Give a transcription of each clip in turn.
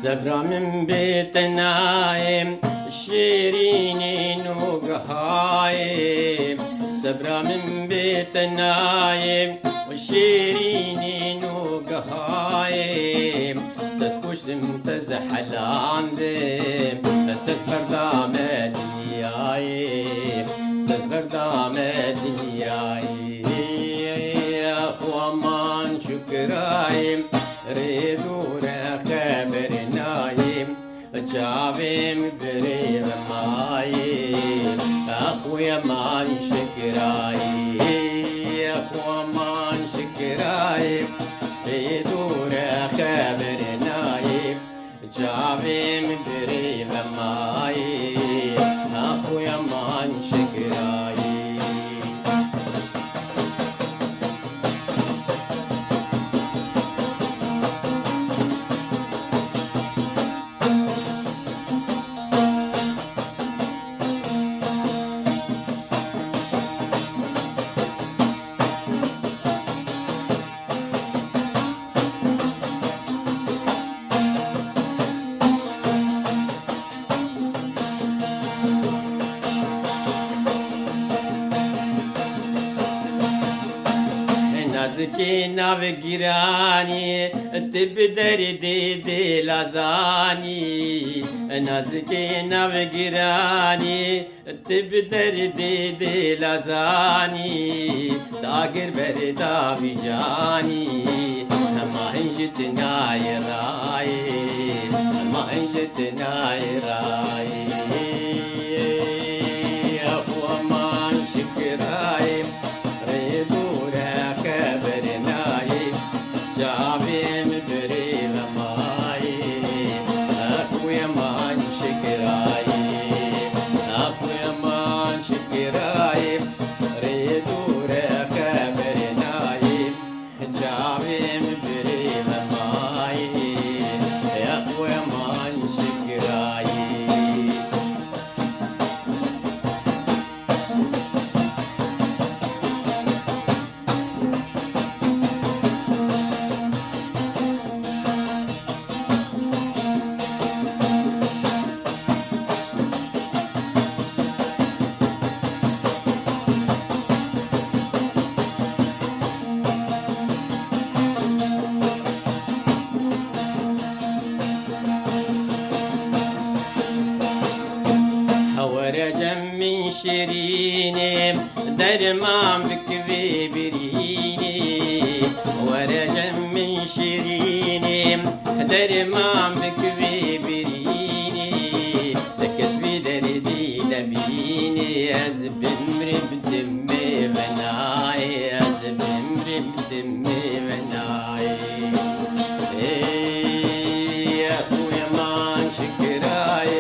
زبرة من بيت نايم شيرين نوقهايم، زبرة من بيت نايم وشيرين نوقهايم، تسكوش تزحل عندم تذكر دامة دنيايم، تذكر دامة دنيايم ومان شكرايم ريدو خبر نايم جابم بريم مايم أخويا مان شكرايم، أخويا مان شكرايم ريدو خبر نايم جابم بريم مايم أخويا مان شكرايم. نازكينا بجيراني تبدر دي لازاني، نازكينا بجيراني تبدر دي لازاني، تاجر بردا بجاني ما هنجتنا يراي، ما هنجتنا يراي أخوة ما شكراي جابين بريم ماي أخويا مان شكراي، أخويا مان شكراي ريدو ركبر نايم جابين بريم ماي أخويا مان شكراي. ورجم من شيريني درمان بكبي بريني، ورجم من شيريني درمان بكبي بريني، لكتبي دردي لبيني أزب مرب دمي بناي، أزب مرب دمي بناي يا أخويا مان شكراي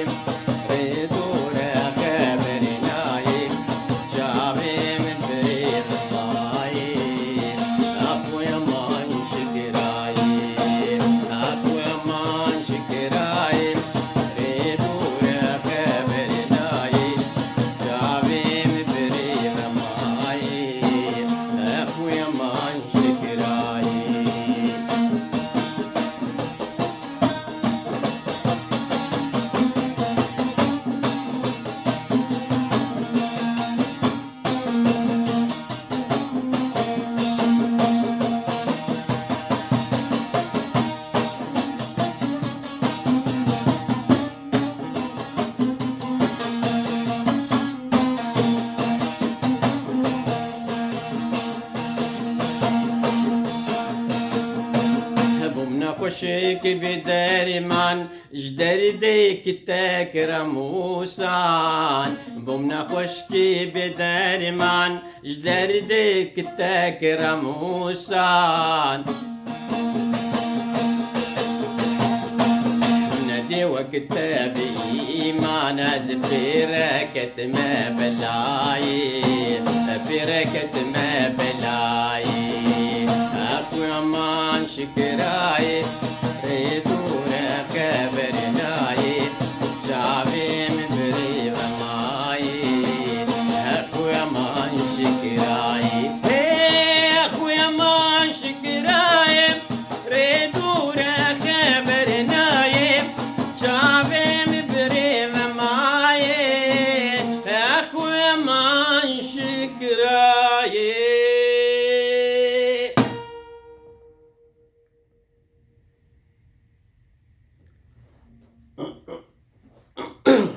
خوشك بدرمان جدر ديك تكرموسان، بومنا خوشك بدرمان جدر ديك تكرموسان، ندي وقت بإيمان بركة ما بلاي، بركة ما بلاي أخويا مان شكراي ريدو ركبر ناي جابين بريم ماي أخويا مان شكراي أخويا مان شكراي ريدو ركبر ناي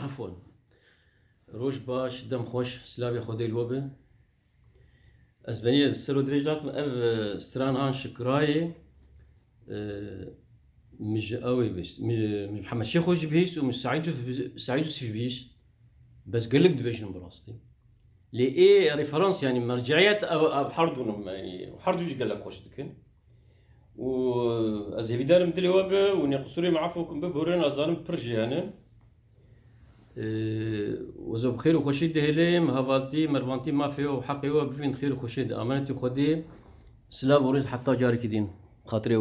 عفوا. روش باش دم خوش سلابي خودي الوبي اسبانيا سرو دريجات اف ستران هان شكراي مش قوي بس مش محمد شيخ خوش بيش ومش سعيد في بيش بس قلق دبيشن براستي لي ايه ريفرنس يعني مرجعيات او حردون يعني حردو جي قال لك خوش دكن و ازيفيدار مدلي وبا ونقصوري معفوكم ببورين ازارم برجيانا وزو بخير وخوشيد هليم هافالتي مرفانتي ما فيه حقي هو بفين خير وخوشيد امانتي خدي سلام ورز حتى جاري كدين خاطري